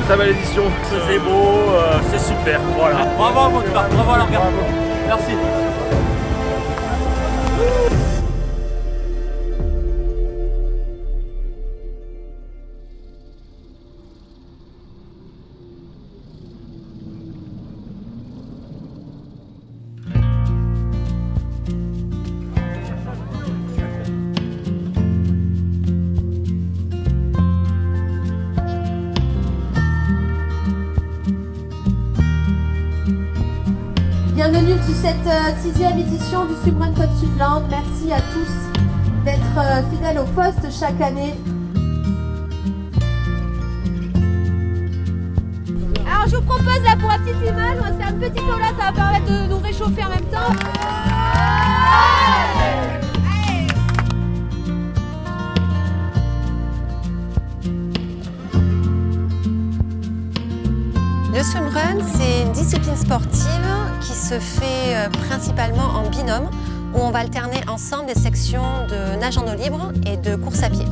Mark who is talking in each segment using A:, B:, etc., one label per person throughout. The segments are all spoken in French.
A: très belle édition.
B: C'est beau, c'est super, voilà. Bravo mon gars, bravo à l'organe. Merci.
C: Bienvenue sur cette 6e édition du Swimrun Côte Sudland. Merci à tous d'être fidèles au poste chaque année. Alors je vous propose là pour la petite image, on va se faire une petite tour là, ça va permettre de nous réchauffer en même temps.
D: Le swimrun, c'est une discipline sportive qui se fait principalement en binôme, où on va alterner ensemble des sections de nage en eau libre et de course à pied.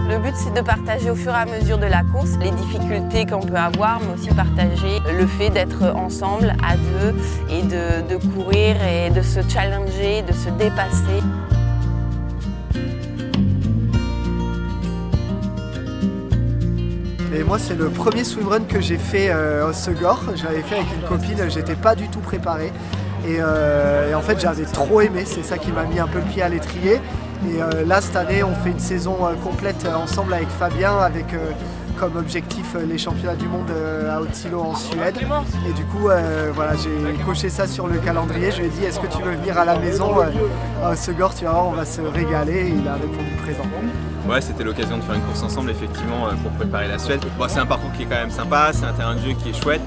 E: Le but, c'est de partager au fur et à mesure de la course les difficultés qu'on peut avoir, mais aussi partager le fait d'être ensemble à deux et de courir et de se challenger, de se dépasser.
F: Et moi, c'est le premier swimrun que j'ai fait au Segor. Je l'avais fait avec une copine, j'étais pas du tout préparé. Et en fait, j'avais trop aimé, c'est ça qui m'a mis un peu le pied à l'étrier. Et là, cette année, on fait une saison complète ensemble avec Fabien, avec comme objectif les championnats du monde à Haute-Silo en Suède. Et du coup, voilà, j'ai coché ça sur le calendrier. Je lui ai dit, est-ce que tu veux venir à la maison au Segor, tu vas voir, on va se régaler. Et il a répondu présent.
G: Ouais, c'était l'occasion de faire une course ensemble effectivement pour préparer la Suède. Bon, c'est un parcours qui est quand même sympa, c'est un terrain de jeu qui est chouette.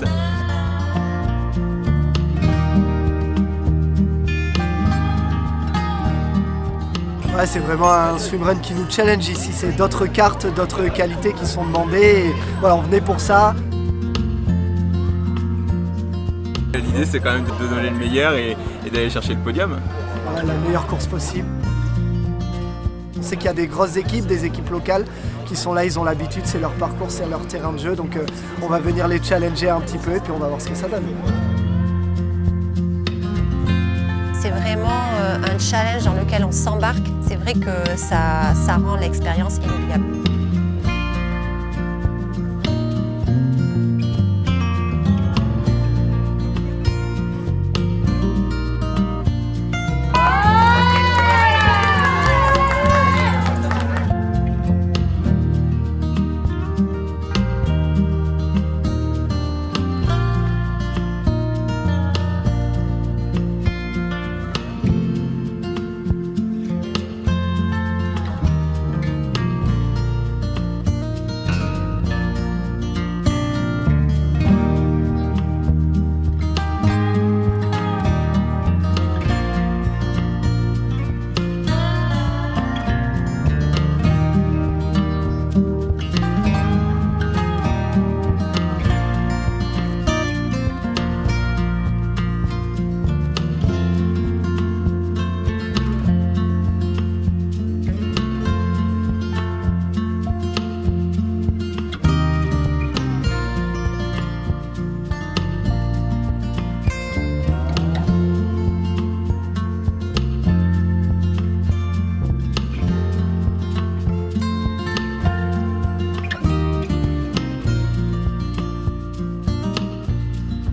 F: Ouais, c'est vraiment un swimrun qui nous challenge ici. C'est d'autres cartes, d'autres qualités qui sont demandées. Et voilà, on venait pour ça.
G: L'idée, c'est quand même de donner le meilleur et d'aller chercher le podium.
F: Voilà, la meilleure course possible. On sait qu'il y a des grosses équipes, des équipes locales qui sont là, ils ont l'habitude, c'est leur parcours, c'est leur terrain de jeu. Donc on va venir les challenger un petit peu et puis on va voir ce que ça donne.
D: C'est vraiment un challenge dans lequel on s'embarque. C'est vrai que ça rend l'expérience inoubliable.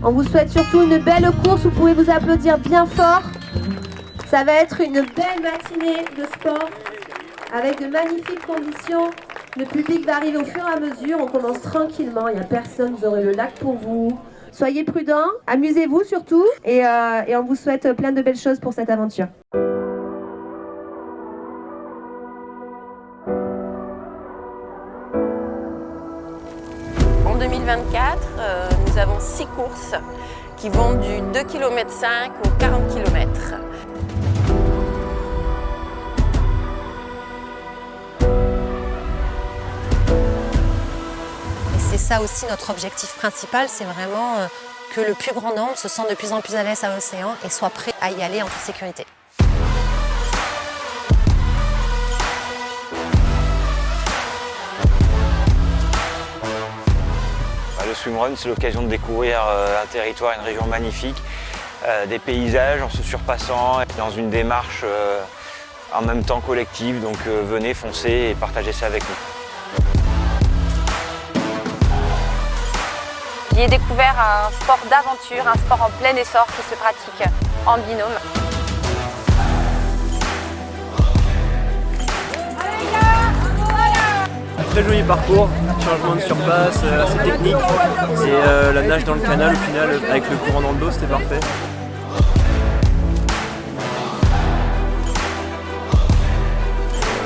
C: On vous souhaite surtout une belle course, vous pouvez vous applaudir bien fort. Ça va être une belle matinée de sport avec de magnifiques conditions. Le public va arriver au fur et à mesure, on commence tranquillement, il n'y a personne, vous aurez le lac pour vous. Soyez prudents, amusez-vous surtout et on vous souhaite plein de belles choses pour cette aventure.
E: En 2024, nous avons 6 courses qui vont du 2,5 km au 40 km.
D: Et c'est ça aussi notre objectif principal, c'est vraiment que le plus grand nombre se sente de plus en plus à l'aise à l'océan et soit prêt à y aller en toute sécurité.
A: swimrun, c'est l'occasion de découvrir un territoire, une région magnifique, des paysages en se surpassant, dans une démarche en même temps collective. Donc venez, foncez et partagez ça avec nous.
E: J'y ai découvert un sport d'aventure, un sport en plein essor qui se pratique en binôme.
H: Très joli parcours, changement de surface, assez technique. C'est la nage dans le canal au final avec le courant dans le dos, c'était parfait.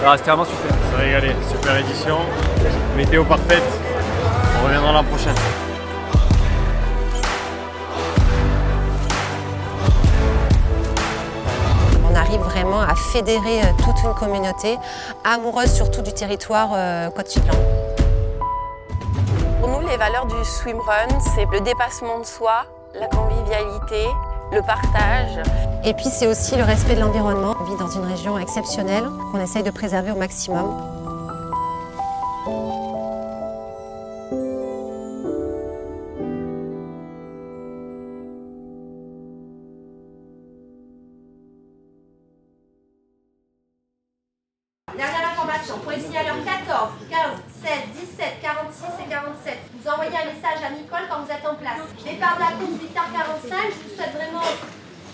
H: Ah, c'était vraiment super.
B: Ça a régalé, super édition, météo parfaite, on reviendra l'an prochain.
D: On arrive vraiment à fédérer toute une communauté amoureuse surtout du territoire Côte-Suplan.
E: Pour nous, les valeurs du swimrun, c'est le dépassement de soi, la convivialité, le partage.
D: Et puis c'est aussi le respect de l'environnement. On vit dans une région exceptionnelle qu'on essaye de préserver au maximum.
C: Dernière information, pour les signaleurs 14, 15, 16, 17, 46 et 47, vous envoyez un message à Nicole quand vous êtes en place. Départ de la course 8h45, je vous souhaite vraiment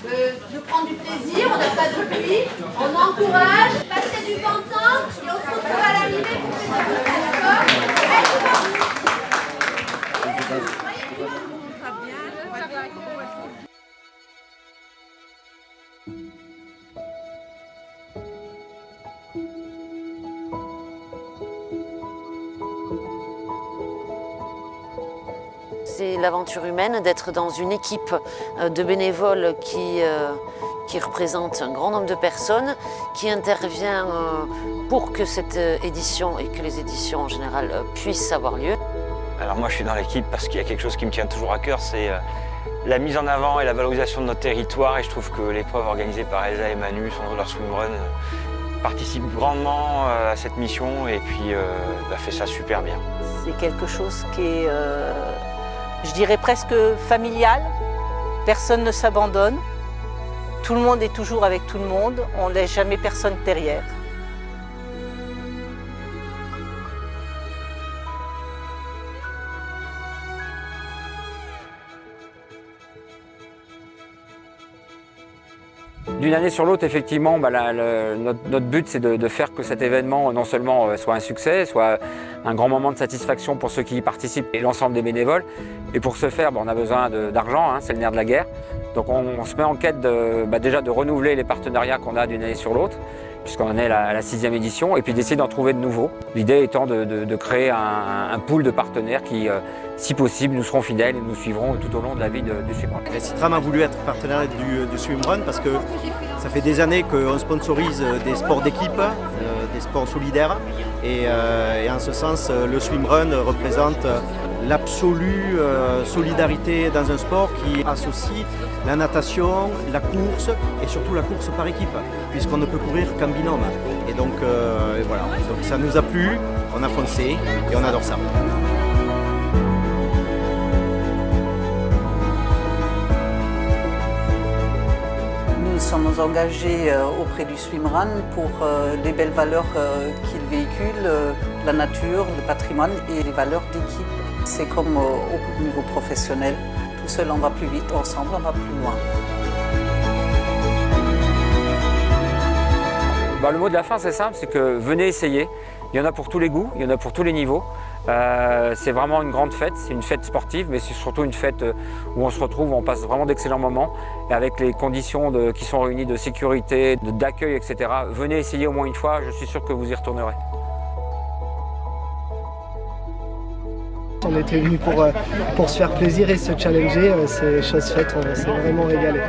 C: de prendre du plaisir, on n'a pas de pluie, on encourage, passez du bon temps et on se retrouve à l'arrivée pour faire tout ça, d'accord?
I: C'est l'aventure humaine d'être dans une équipe de bénévoles qui représente un grand nombre de personnes, qui intervient pour que cette édition et que les éditions en général puissent avoir lieu.
A: Alors moi je suis dans l'équipe parce qu'il y a quelque chose qui me tient toujours à cœur, c'est la mise en avant et la valorisation de notre territoire, et je trouve que l'épreuve organisée par Elsa et Manu, Centre de leur swimrun, participe grandement à cette mission et puis fait ça super bien.
J: C'est quelque chose qui est, je dirais presque familial. Personne ne s'abandonne. Tout le monde est toujours avec tout le monde. On ne laisse jamais personne derrière.
K: D'une année sur l'autre, effectivement, notre but, c'est de faire que cet événement, non seulement soit un succès, soit un grand moment de satisfaction pour ceux qui y participent et l'ensemble des bénévoles. Et pour ce faire, on a besoin d'argent, c'est le nerf de la guerre. Donc on se met en quête déjà de renouveler les partenariats qu'on a d'une année sur l'autre, puisqu'on en est à la 6e édition, et puis d'essayer d'en trouver de nouveaux. L'idée étant de créer un pool de partenaires qui, si possible, nous seront fidèles et nous suivront tout au long de la vie du swimrun.
L: Citram a voulu être partenaire du swimrun parce que ça fait des années qu'on sponsorise des sports d'équipe, des sports solidaires, et en ce sens, le swimrun représente l'absolue solidarité dans un sport qui associe la natation, la course et surtout la course par équipe, puisqu'on ne peut courir qu'en binôme. Et donc voilà, donc ça nous a plu, on a foncé et on adore ça.
J: Nous sommes engagés auprès du swimrun pour les belles valeurs qu'il véhicule, la nature, le patrimoine et les valeurs d'équipe. C'est comme au niveau professionnel. Tout seul on va plus vite, ensemble on va plus loin.
K: Le mot de la fin, c'est simple, c'est que venez essayer. Il y en a pour tous les goûts, il y en a pour tous les niveaux. C'est vraiment une grande fête, c'est une fête sportive, mais c'est surtout une fête où on se retrouve, où on passe vraiment d'excellents moments. Et avec les conditions qui sont réunies de sécurité, d'accueil, etc. Venez essayer au moins une fois, je suis sûr que vous y retournerez.
F: On était venus pour se faire plaisir et se challenger, c'est chose faite, on s'est vraiment régalé.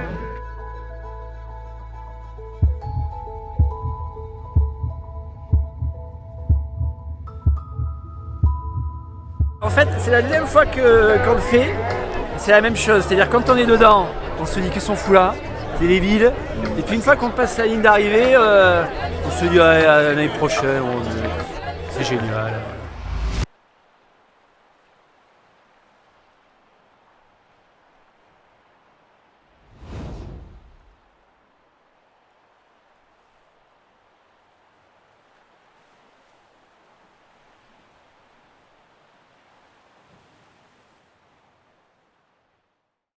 H: En fait, c'est la deuxième fois qu'on le fait, c'est la même chose, c'est-à-dire quand on est dedans, on se dit qu'est-ce qu'on fout là, c'est les villes, et puis une fois qu'on passe la ligne d'arrivée, on se dit à l'année prochaine, c'est génial.